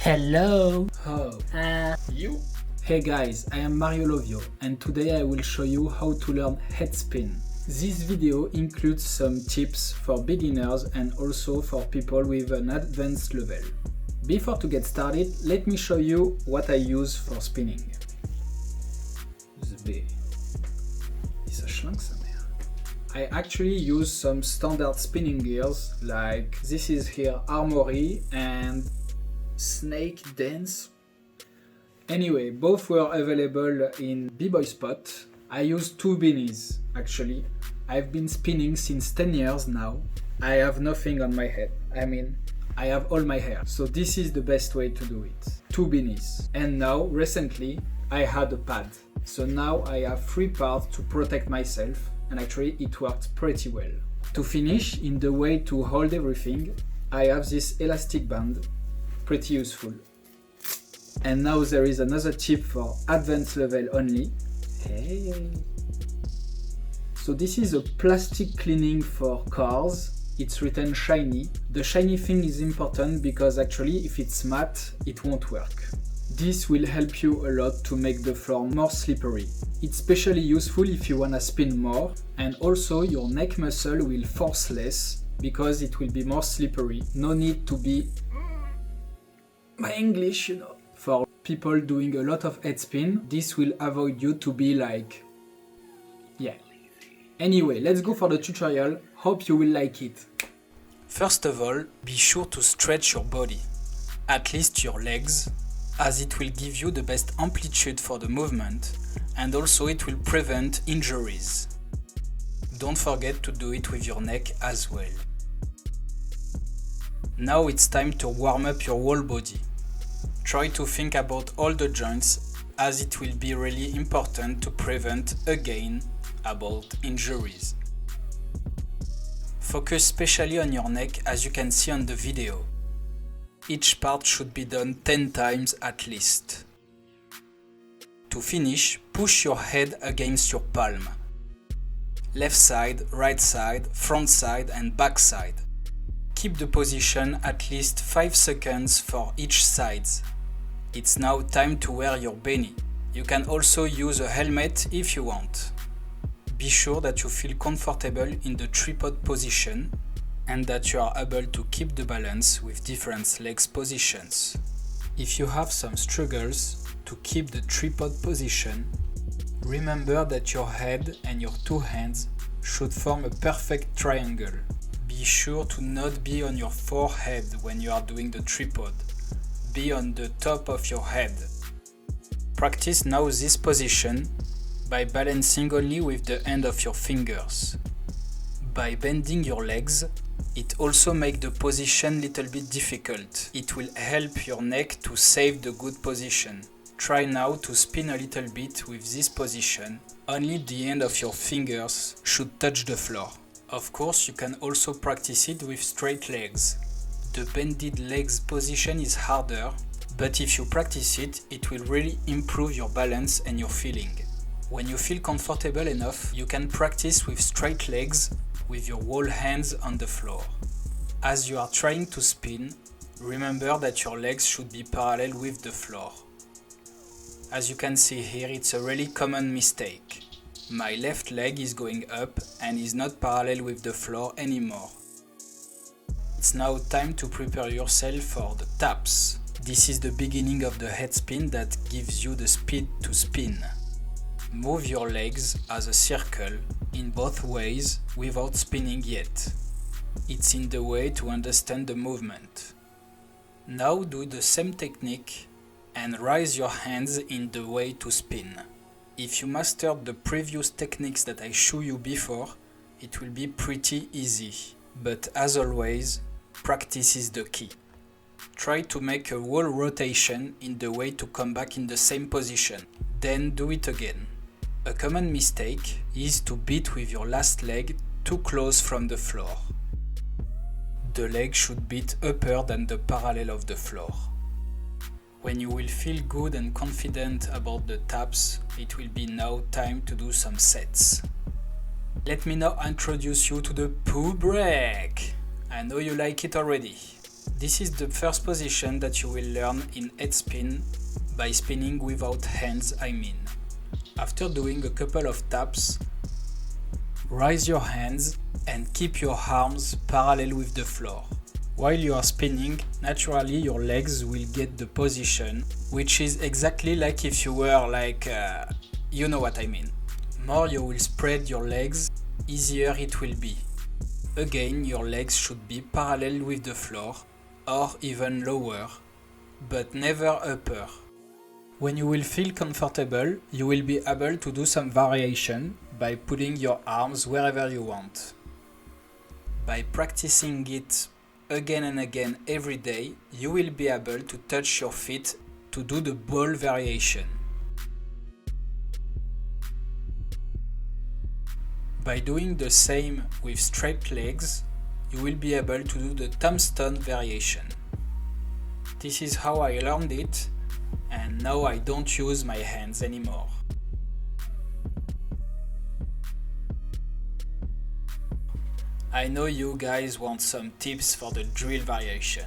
Hello! Oh, you? Hey guys, I am Mario Lovio and today I will show you how to learn head spin. This video includes some tips for beginners and also for people with an advanced level. Before to get started, let me show you what I use for spinning. Ist das schlank, sa mère? I actually use some standard spinning gears like this is here Armory and Snake Dance. Anyway, both were available in B-Boy Spot. I use two beanies actually. I've been spinning since 10 years now. I have nothing on my head. I mean, I have all my hair. So this is the best way to do it. Two beanies. And now, recently, I had a pad. So now I have 3 parts to protect myself and actually it worked pretty well. To finish, in the way to hold everything, I have this elastic band. Pretty useful. And now there is another tip for advanced level only. Hey. So this is a plastic cleaning for cars. It's written shiny. The shiny thing is important because actually if it's matte, it won't work. This will help you a lot to make the floor more slippery. It's especially useful if you wanna spin more, and also your neck muscle will force less because it will be more slippery. No need to be my English, For people doing a lot of head spin, this will avoid you to be like, yeah. Anyway, let's go for the tutorial. Hope you will like it. First of all, be sure to stretch your body, at least your legs, as it will give you the best amplitude for the movement and also it will prevent injuries. Don't forget to do it with your neck as well. Now it's time to warm up your whole body. Try to think about all the joints as it will be really important to prevent again about injuries. Focus especially on your neck as you can see on the video. Each part should be done 10 times at least. To finish, push your head against your palm. Left side, right side, front side and back side. Keep the position at least 5 seconds for each side. It's now time to wear your beanie. You can also use a helmet if you want. Be sure that you feel comfortable in the tripod position and that you are able to keep the balance with different legs positions. If you have some struggles to keep the tripod position, remember that your head and your 2 hands should form a perfect triangle. Be sure to not be on your forehead when you are doing the tripod. Be on the top of your head. Practice now this position by balancing only with the end of your fingers. By bending your legs, it also makes the position little bit difficult. It will help your neck to save the good position. Try now to spin a little bit with this position. Only the end of your fingers should touch the floor. Of course, you can also practice it with straight legs. The bended legs position is harder, but if you practice it, it will really improve your balance and your feeling. When you feel comfortable enough, you can practice with straight legs with your whole hands on the floor. As you are trying to spin, remember that your legs should be parallel with the floor. As you can see here, it's a really common mistake. My left leg is going up and is not parallel with the floor anymore. It's now time to prepare yourself for the taps. This is the beginning of the head spin that gives you the speed to spin. Move your legs as a circle in both ways without spinning yet. It's in the way to understand the movement. Now do the same technique and raise your hands in the way to spin. If you mastered the previous techniques that I showed you before, it will be pretty easy. But as always, practice is the key. Try to make a whole rotation in the way to come back in the same position. Then do it again. A common mistake is to beat with your last leg too close from the floor. The leg should beat upper than the parallel of the floor. When you will feel good and confident about the taps, it will be now time to do some sets. Let me now introduce you to the poo break. I know you like it already. This is the first position that you will learn in head spin by spinning without hands, I mean. After doing a couple of taps, raise your hands and keep your arms parallel with the floor. While you are spinning, naturally your legs will get the position, which is exactly like if you were you know what I mean. More you will spread your legs, easier it will be. Again, your legs should be parallel with the floor, or even lower, but never upper. When you will feel comfortable, you will be able to do some variation by putting your arms wherever you want. By practicing it again and again every day, you will be able to touch your feet to do the ball variation. By doing the same with straight legs, you will be able to do the tombstone variation. This is how I learned it, and now I don't use my hands anymore. I know you guys want some tips for the drill variation.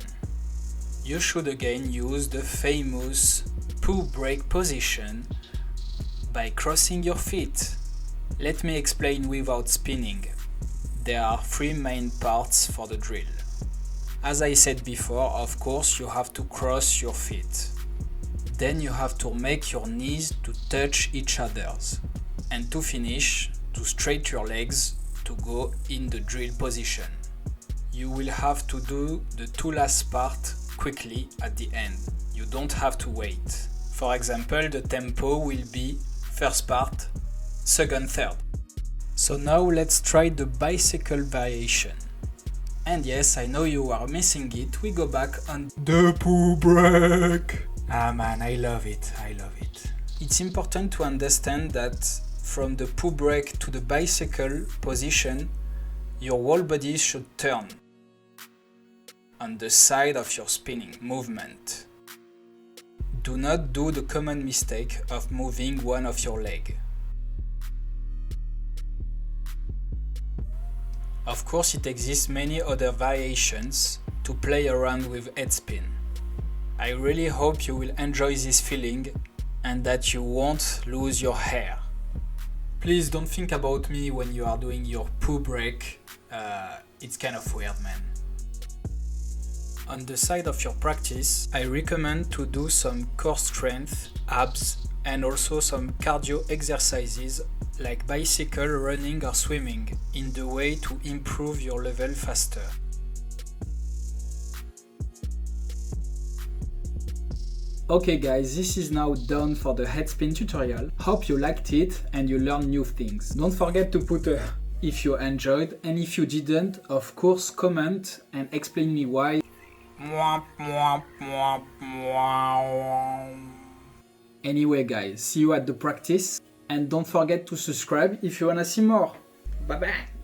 You should again use the famous poo break position by crossing your feet. Let me explain without spinning. There are three main parts for the drill. As I said before, of course you have to cross your feet. Then you have to make your knees to touch each other's. And to finish, to straight your legs to go in the drill position. You will have to do the two last part quickly at the end. You don't have to wait. For example, the tempo will be first part, second, third. So now let's try the bicycle variation. And yes, I know you are missing it, we go back on the poo break. Ah man, I love it. It's important to understand that from the poo break to the bicycle position, your whole body should turn on the side of your spinning movement. Do not do the common mistake of moving one of your legs. Of course, it exists many other variations to play around with head spin. I really hope you will enjoy this feeling and that you won't lose your hair. Please don't think about me when you are doing your poo break, it's kind of weird, man. On the side of your practice, I recommend to do some core strength, abs, and also some cardio exercises like bicycle, running or swimming in the way to improve your level faster. Okay guys, this is now done for the head spin tutorial. Hope you liked it and you learned new things. Don't forget to put a if you enjoyed, and if you didn't, of course comment and explain me why. Anyway guys, see you at the practice and don't forget to subscribe if you wanna see more. Bye bye!